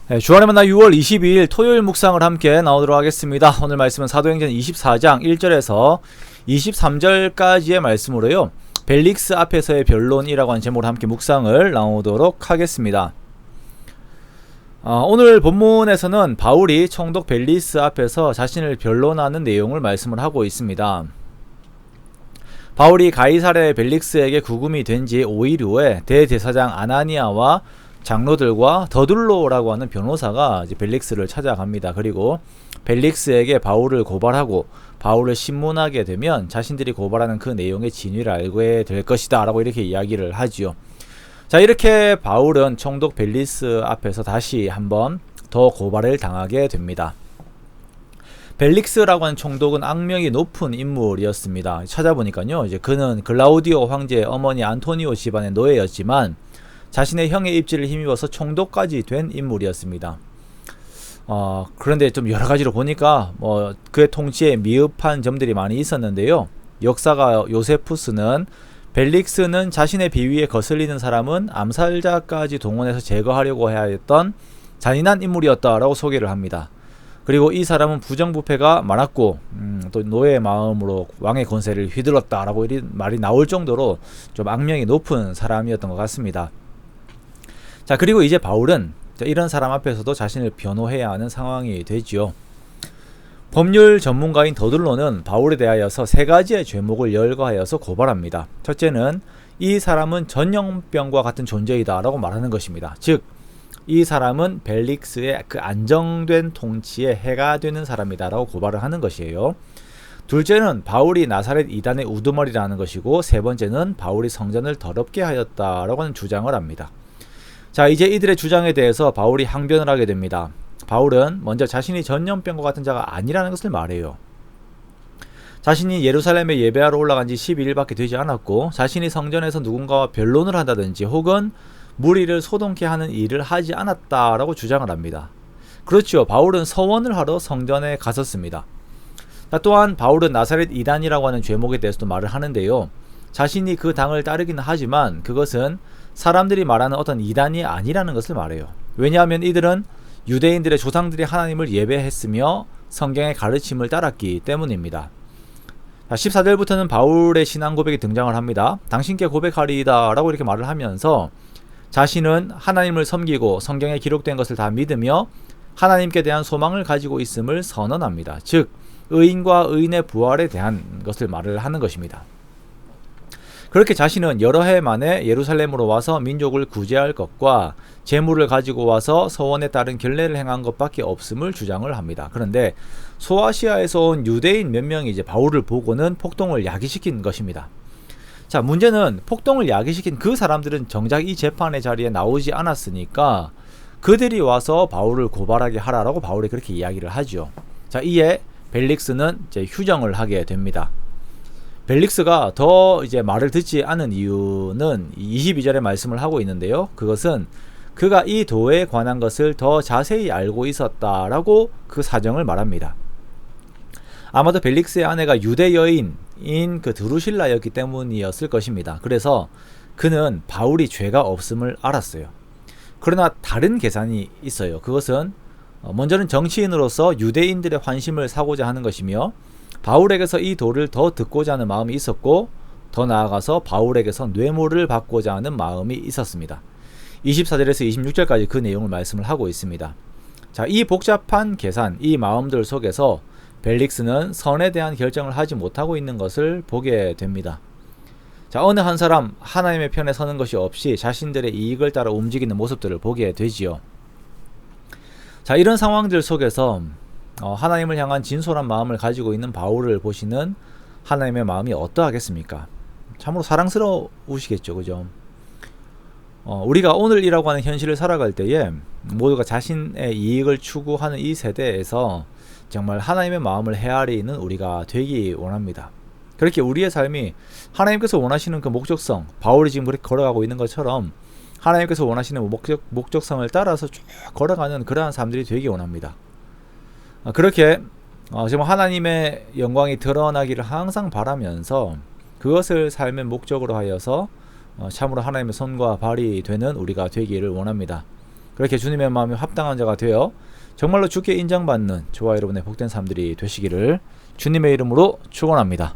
네, 주안의 만나 6월 22일 토요일 묵상을 함께 나오도록 하겠습니다. 오늘 말씀은 사도행전 24장 1절에서 23절까지의 말씀으로요, 벨릭스 앞에서의 변론이라고 하는 제목으로 함께 묵상을 나오도록 하겠습니다. 오늘 본문에서는 바울이 총독 벨리스 앞에서 자신을 변론하는 내용을 말씀을 하고 있습니다. 바울이 가이사랴 벨릭스에게 구금이 된 지 5일 후에 대제사장 아나니아와 장로들과 더둘로라고 하는 변호사가 이제 벨릭스를 찾아갑니다. 그리고 벨릭스에게 바울을 고발하고 바울을 신문하게 되면 자신들이 고발하는 그 내용의 진위를 알게 될 것이다 라고 이렇게 이야기를 하지요. 자, 이렇게 바울은 총독 벨리스 앞에서 다시 한번 더 고발을 당하게 됩니다. 벨릭스라고 하는 총독은 악명이 높은 인물이었습니다. 찾아보니까요, 이제 그는 글라우디오 황제의 어머니 안토니오 집안의 노예였지만 자신의 형의 입지를 힘입어서 총독까지 된 인물이었습니다. 그런데 좀 여러 가지로 보니까 그의 통치에 미흡한 점들이 많이 있었는데요. 역사가 요세푸스는 벨릭스는 자신의 비위에 거슬리는 사람은 암살자까지 동원해서 제거하려고 해야 했던 잔인한 인물이었다라고 소개를 합니다. 그리고 이 사람은 부정부패가 많았고 또 노예의 마음으로 왕의 권세를 휘둘렀다라고 이런 말이 나올 정도로 좀 악명이 높은 사람이었던 것 같습니다. 자, 그리고 이제 바울은 이런 사람 앞에서도 자신을 변호해야 하는 상황이 되지요. 법률 전문가인 더둘로는 바울에 대하여서 세 가지의 죄목을 열거하여서 고발합니다. 첫째는 이 사람은 전염병과 같은 존재이다 라고 말하는 것입니다. 즉, 이 사람은 벨릭스의 그 안정된 통치에 해가 되는 사람이다 라고 고발을 하는 것이에요. 둘째는 바울이 나사렛 이단의 우두머리라는 것이고, 세 번째는 바울이 성전을 더럽게 하였다 라고 하는 주장을 합니다. 자, 이제 이들의 주장에 대해서 바울이 항변을 하게 됩니다. 바울은 먼저 자신이 전염병과 같은 자가 아니라는 것을 말해요. 자신이 예루살렘에 예배하러 올라간 지 12일밖에 되지 않았고, 자신이 성전에서 누군가와 변론을 한다든지 혹은 무리를 소동케 하는 일을 하지 않았다라고 주장을 합니다. 그렇죠. 바울은 서원을 하러 성전에 갔었습니다. 또한 바울은 나사렛 이단이라고 하는 죄목에 대해서도 말을 하는데요. 자신이 그 당을 따르기는 하지만 그것은 사람들이 말하는 어떤 이단이 아니라는 것을 말해요. 왜냐하면 이들은 유대인들의 조상들이 하나님을 예배했으며 성경의 가르침을 따랐기 때문입니다. 14절부터는 바울의 신앙 고백이 등장을 합니다. 당신께 고백하리이다 라고 이렇게 말을 하면서 자신은 하나님을 섬기고 성경에 기록된 것을 다 믿으며 하나님께 대한 소망을 가지고 있음을 선언합니다. 즉, 의인과 의인의 부활에 대한 것을 말을 하는 것입니다. 그렇게 자신은 여러 해 만에 예루살렘으로 와서 민족을 구제할 것과 재물을 가지고 와서 서원에 따른 결례를 행한 것밖에 없음을 주장을 합니다. 그런데 소아시아에서 온 유대인 몇 명이 이제 바울을 보고는 폭동을 야기시킨 것입니다. 자, 문제는 폭동을 야기시킨 그 사람들은 정작 이 재판의 자리에 나오지 않았으니까 그들이 와서 바울을 고발하게 하라라고 바울이 그렇게 이야기를 하죠. 자, 이에 벨릭스는 이제 휴정을 하게 됩니다. 벨릭스가 더 이제 말을 듣지 않은 이유는 22절에 말씀을 하고 있는데요. 그것은 그가 이 도에 관한 것을 더 자세히 알고 있었다라고 그 사정을 말합니다. 아마도 벨릭스의 아내가 유대 여인인 그 드루실라였기 때문이었을 것입니다. 그래서 그는 바울이 죄가 없음을 알았어요. 그러나 다른 계산이 있어요. 그것은 먼저는 정치인으로서 유대인들의 환심을 사고자 하는 것이며, 바울에게서 이 도를 더 듣고자 하는 마음이 있었고, 더 나아가서 바울에게서 뇌물을 받고자 하는 마음이 있었습니다. 24절에서 26절까지 그 내용을 말씀을 하고 있습니다. 자, 이 복잡한 계산, 이 마음들 속에서 벨릭스는 선에 대한 결정을 하지 못하고 있는 것을 보게 됩니다. 자, 어느 한 사람 하나님의 편에 서는 것이 없이 자신들의 이익을 따라 움직이는 모습들을 보게 되지요. 자, 이런 상황들 속에서 하나님을 향한 진솔한 마음을 가지고 있는 바울을 보시는 하나님의 마음이 어떠하겠습니까? 참으로 사랑스러우시겠죠, 그죠? 우리가 오늘이라고 하는 현실을 살아갈 때에 모두가 자신의 이익을 추구하는 이 세대에서 정말 하나님의 마음을 헤아리는 우리가 되기 원합니다. 그렇게 우리의 삶이 하나님께서 원하시는 그 목적성, 바울이 지금 그렇게 걸어가고 있는 것처럼 하나님께서 원하시는 목적성을 따라서 쭉 걸어가는 그러한 삶들이 되기 원합니다. 그렇게 정말 하나님의 영광이 드러나기를 항상 바라면서 그것을 삶의 목적으로 하여서 참으로 하나님의 손과 발이 되는 우리가 되기를 원합니다. 그렇게 주님의 마음에 합당한 자가 되어 정말로 주께 인정받는 저와 여러분의 복된 삶들이 되시기를 주님의 이름으로 축원합니다.